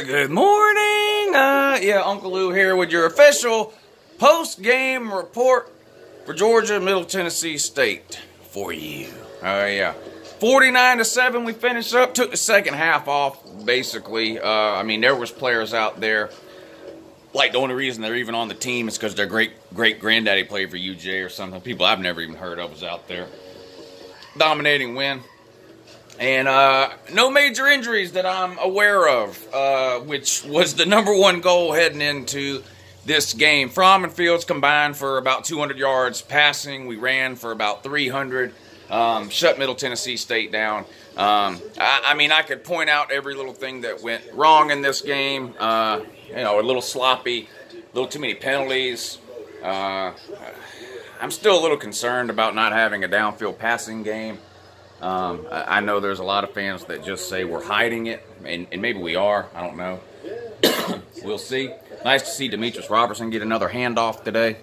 Good morning. Uncle Lou here with your official post-game report for Georgia, Middle Tennessee State for you. 49-7 we finished up. Took the second half off, basically. There was players out there. Like, the only reason they're even on the team is because their great-granddaddy played for UJ or something. People I've never even heard of was out there. Dominating win. And no major injuries that I'm aware of, which was the #1 goal heading into this game. Fromm and Fields combined for about 200 yards passing. We ran for about 300. Shut Middle Tennessee State down. I could point out every little thing that went wrong in this game. A little sloppy, a little too many penalties. I'm still a little concerned about not having a downfield passing game. I know there's a lot of fans that just say we're hiding it, and maybe we are. I don't know. We'll see. Nice to see Demetrius Robertson get another handoff today.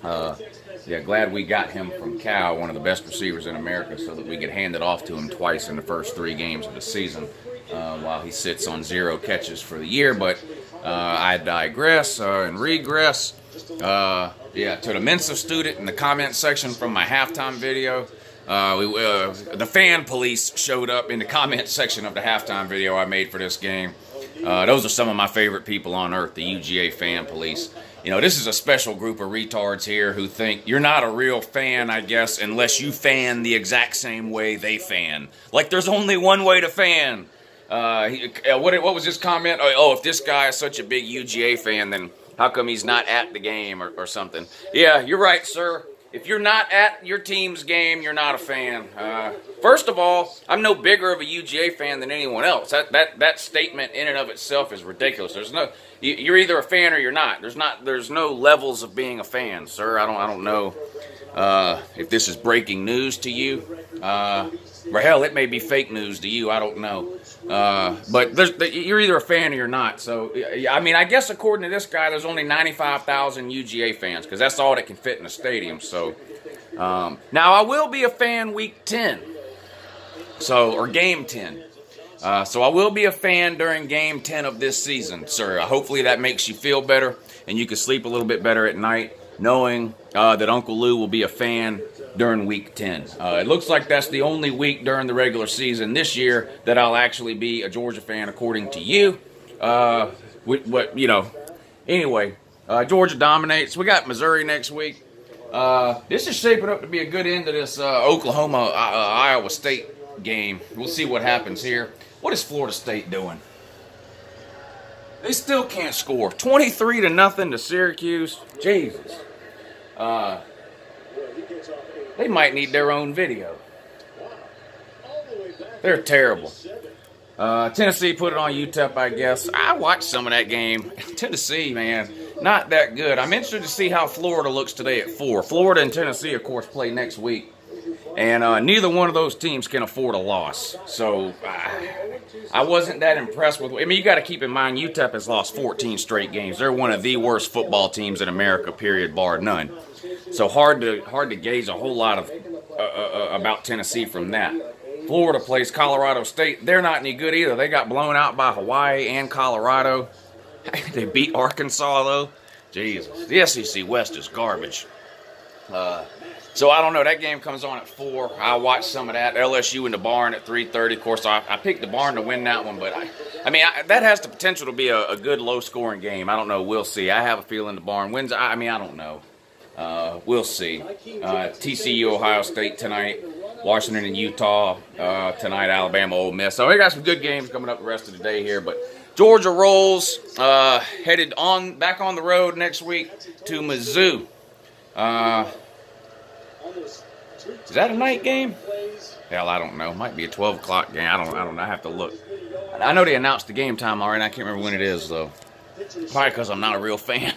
Glad we got him from Cal, one of the best receivers in America, so that we could hand it off to him twice in the first 3 games of the season while he sits on 0 catches for the year. But I digress and regress. To the Mensa student in the comment section from my halftime video. The fan police showed up in the comment section of the halftime video I made for this game. Those are some of my favorite people on earth, the UGA fan police. This is a special group of retards here who think you're not a real fan, I guess, unless you fan the exact same way they fan. Like there's only one way to fan. What was his comment? Oh, if this guy is such a big UGA fan, then how come he's not at the game or something? Yeah, you're right, sir. If you're not at your team's game, you're not a fan. First of all, I'm no bigger of a UGA fan than anyone else. That statement in and of itself is ridiculous. You're either a fan or you're not. There's no levels of being a fan, sir. I don't know if this is breaking news to you. Or hell, it may be fake news to you. I don't know. But you're either a fan or you're not. So, I guess according to this guy, there's only 95,000 UGA fans because that's all that can fit in a stadium. So, now I will be a fan week 10. Or game 10. So I will be a fan during game 10 of this season, sir. Hopefully that makes you feel better and you can sleep a little bit better at night knowing that Uncle Lou will be a fan during week 10. It looks like that's the only week during the regular season this year that I'll actually be a Georgia fan according to you. Anyway, Georgia dominates. We got Missouri next week. This is shaping up to be a good end to this Oklahoma-Iowa State game. We'll see what happens here. What is Florida State doing? They still can't score. 23-0 to Syracuse. Jesus. They might need their own video. They're terrible. Tennessee put it on UTEP, I guess. I watched some of that game. Tennessee, man, not that good. I'm interested to see how Florida looks today at 4. Florida and Tennessee, of course, play next week. And neither one of those teams can afford a loss. So I wasn't that impressed with. You got to keep in mind UTEP has lost 14 straight games. They're one of the worst football teams in America, period, bar none. So hard to gauge a whole lot of about Tennessee from that. Florida plays Colorado State. They're not any good either. They got blown out by Hawaii and Colorado. They beat Arkansas though. Jesus, the SEC West is garbage. So I don't know. That game comes on at 4. I'll watch some of that. LSU in the barn at 3:30. Of course, I picked the barn to win that one, but that has the potential to be a good low-scoring game. I don't know. We'll see. I have a feeling the barn wins. I don't know. We'll see. TCU, Ohio State tonight. Washington and Utah tonight. Alabama, Ole Miss. So we got some good games coming up the rest of the day here. But Georgia rolls. Headed back on the road next week to Mizzou. Is that a night game? Hell, I don't know. Might be a 12 o'clock game. I don't know. I have to look. I know they announced the game time already. I can't remember when it is though. Probably because I'm not a real fan.